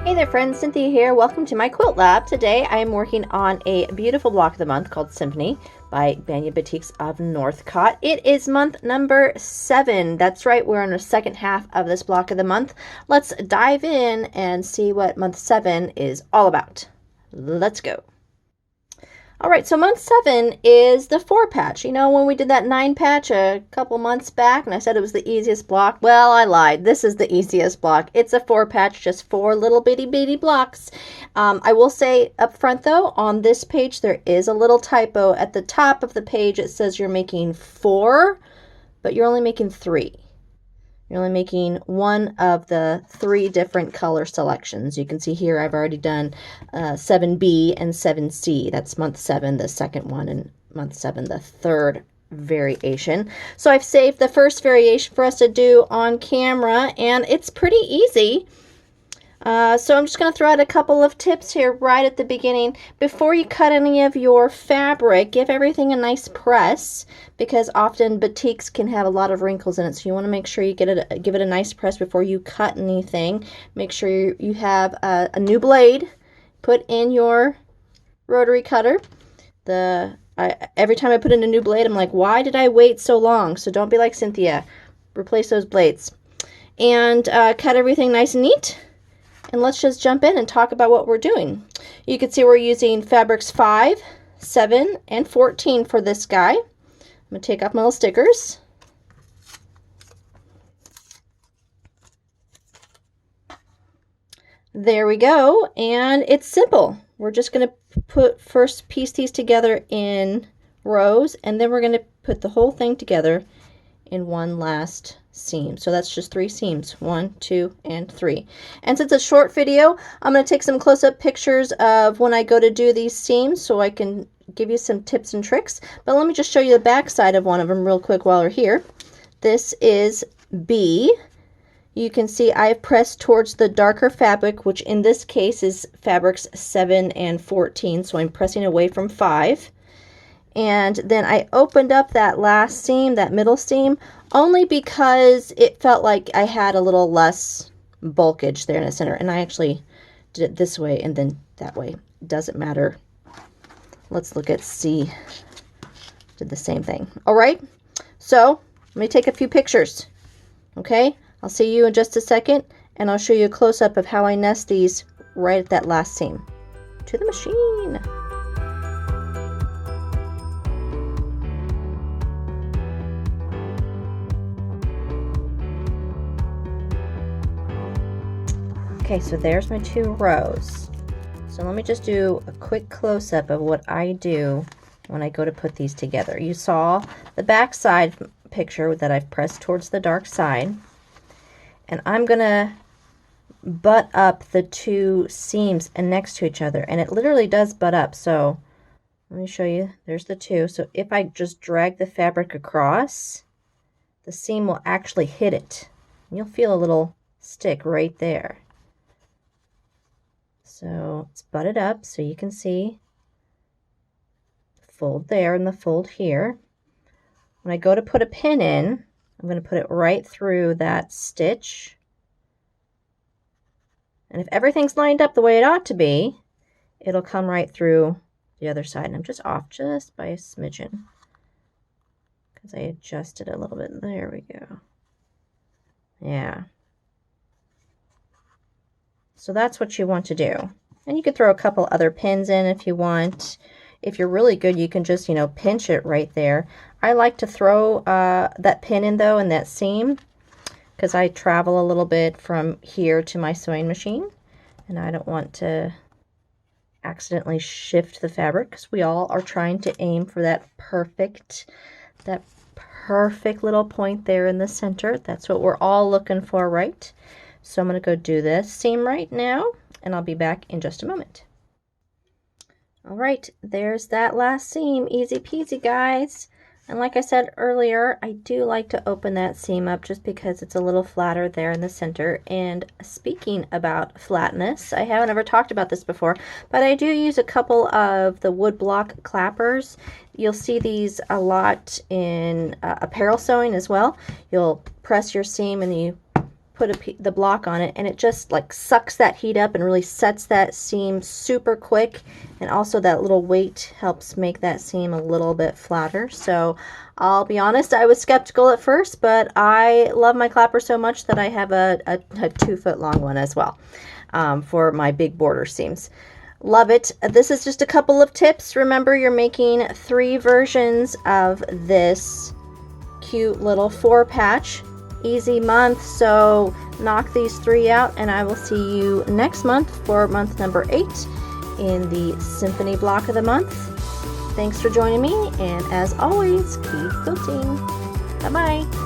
Hey there friends, Cynthia here. Welcome to my quilt lab. Today I am working on a beautiful block of the month called Symphony by Banyan Batiks of Northcott. It is month number 7. That's right, we're on the second half of this block of the month. Let's dive in and see what month 7 is all about. Let's go. Alright, so month 7 is the 4 patch. You know, when we did that 9 patch a couple months back and I said it was the easiest block? Well, I lied. This is the easiest block. It's a 4 patch, just 4 little bitty blocks. I will say up front though, on this page there is a little typo. At the top of the page it says you're making 4, but you're only making 3. You're only making one of the 3 different color selections. You can see here I've already done 7B and 7C. That's month 7, the second one, and month 7, the third variation. So I've saved the first variation for us to do on camera, and it's pretty easy. So I'm just going to throw out a couple of tips here right at the beginning. Before you cut any of your fabric, give everything a nice press, because often batiks can have a lot of wrinkles in it. So you want to make sure you give it a nice press before you cut anything. Make sure you have a new blade put in your rotary cutter. Every time I put in a new blade, I'm like, why did I wait so long? So don't be like Cynthia. Replace those blades. And cut everything nice and neat. And let's just jump in and talk about what we're doing. You can see we're using fabrics 5, 7, and 14 for this guy. I'm going to take off my little stickers. There we go. And it's simple. We're just going to first piece these together in rows, and then we're going to put the whole thing together in one last seam. So that's just 3 seams, 1, 2, and 3. And since it's a short video, I'm going to take some close-up pictures of when I go to do these seams so I can give you some tips and tricks. But let me just show you the back side of one of them real quick while we're here. This is B. You can see I've pressed towards the darker fabric, which in this case is fabrics 7 and 14. So I'm pressing away from 5. And then I opened up that last seam, that middle seam, only because it felt like I had a little less bulkage there in the center. And I actually did it this way and then that way. It doesn't matter. Let's look at C. Did the same thing. All right. So let me take a few pictures. Okay. I'll see you in just a second and I'll show you a close-up of how I nest these right at that last seam. To the machine. Okay, so there's my 2 rows. So let me just do a quick close-up of what I do when I go to put these together. You saw the back side picture that I've pressed towards the dark side. And I'm going to butt up the 2 seams and next to each other. And it literally does butt up. So let me show you. There's the 2. So if I just drag the fabric across, the seam will actually hit it. And you'll feel a little stick right there. So it's butted up so you can see the fold there and the fold here. When I go to put a pin in, I'm going to put it right through that stitch. And if everything's lined up the way it ought to be, it'll come right through the other side. And I'm just off just by a smidgen because I adjusted a little bit. There we go. Yeah. So that's what you want to do. And you could throw a couple other pins in if you want. If you're really good, you can just, pinch it right there. I like to throw that pin in, though, in that seam because I travel a little bit from here to my sewing machine. And I don't want to accidentally shift the fabric because we all are trying to aim for that perfect little point there in the center. That's what we're all looking for, right? So I'm going to go do this seam right now, and I'll be back in just a moment. All right, there's that last seam. Easy peasy, guys. And like I said earlier, I do like to open that seam up just because it's a little flatter there in the center. And speaking about flatness, I haven't ever talked about this before, but I do use a couple of the wood block clappers. You'll see these a lot in apparel sewing as well. You'll press your seam and you put the block on it, and it just like sucks that heat up and really sets that seam super quick, and also that little weight helps make that seam a little bit flatter. So I'll be honest, I was skeptical at first, but I love my clapper so much that I have a 2-foot long one as well for my big border seams. Love it. This is just a couple of tips. Remember, you're making 3 versions of this cute little 4-patch. Easy month, so knock these 3 out, and I will see you next month for month number 8 in the Symphony block of the month. Thanks for joining me, and as always, keep quilting. Bye-bye.